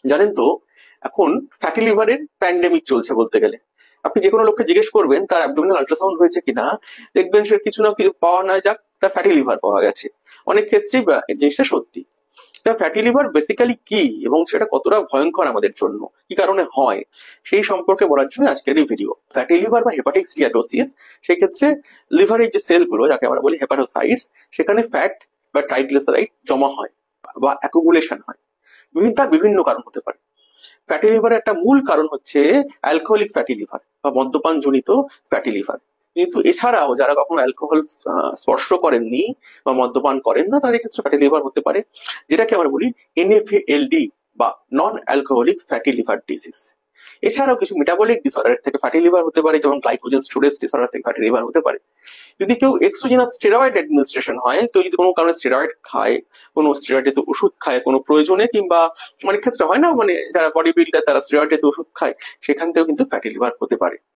জানেন তো, এখন ফ্যাটি লিভারের প্যান্ডেমিক চলছে বলতে গেলে। আপনি যে কোনো লোককে জিজ্ঞেস করবেন তার অ্যাবডোমিনাল আল্ট্রাসাউন্ড হয়েছে কিনা, দেখবেন সে কিছু না কিছু পাওয়া না যাক তার ফ্যাটি লিভার পাওয়া গেছে। অনেক ক্ষেত্রেই এই জিনিসটা সত্যি। তা ফ্যাটি লিভার বেসিক্যালি কি এবং সেটা কতটা ভয়ঙ্কর আমাদের জন্য, কি কারণে হয়, সেই সম্পর্কে বলার জন্য আজকের এই ভিডিও। ফ্যাটি লিভার বা হেপাটিক স্টিয়াটোসিস, সেক্ষেত্রে লিভারের যে সেলগুলো যাকে আমরা বলি হেপাটোসাইটস, সেখানে ফ্যাট বা ট্রাইগ্লিসারাইড জমা হয় বা অ্যাকুমুলেশন হয়। তার বিভিন্ন কারণ হতে পারে। ফ্যাটি লিভারের একটা মূল কারণ হচ্ছে অ্যালকোহলিক ফ্যাটি লিভার বা মদ্যপান জনিত ফ্যাটি লিভার। কিন্তু এছাড়াও যারা কখনো অ্যালকোহল স্পর্শ করেননি বা মদ্যপান করেন না, তাদের ক্ষেত্রে ফ্যাটি লিভার হতে পারে, যেটাকে আমরা বলি এনএফএলডি বা non alcoholic fatty liver disease. এছাড়াও কিছু মেটাবলিক ডিসঅর্ডার থেকে ফ্যাটি লিভার হতে পারে, যেমন গ্লাইকোজেন স্টোরেজ ডিসঅর্ডার থেকে ফ্যাটি লিভার হতে পারে। যদি কেউ এক্সোজেনাস স্টেরয়েড অ্যাডমিনিস্ট্রেশন হয়, কেউ যদি কোনো কারণে স্টেরয়েড খায়, কোনো স্টেরয়েড জাতীয় ওষুধ খায় কোনো প্রয়োজনে, কিংবা অনেক ক্ষেত্রে হয় না, মানে যারা বডি বিল্ডার তারা স্টেরয়েড জাতীয় ওষুধ খায়, সেখান থেকেও কিন্তু ফ্যাটি লিভার হতে পারে।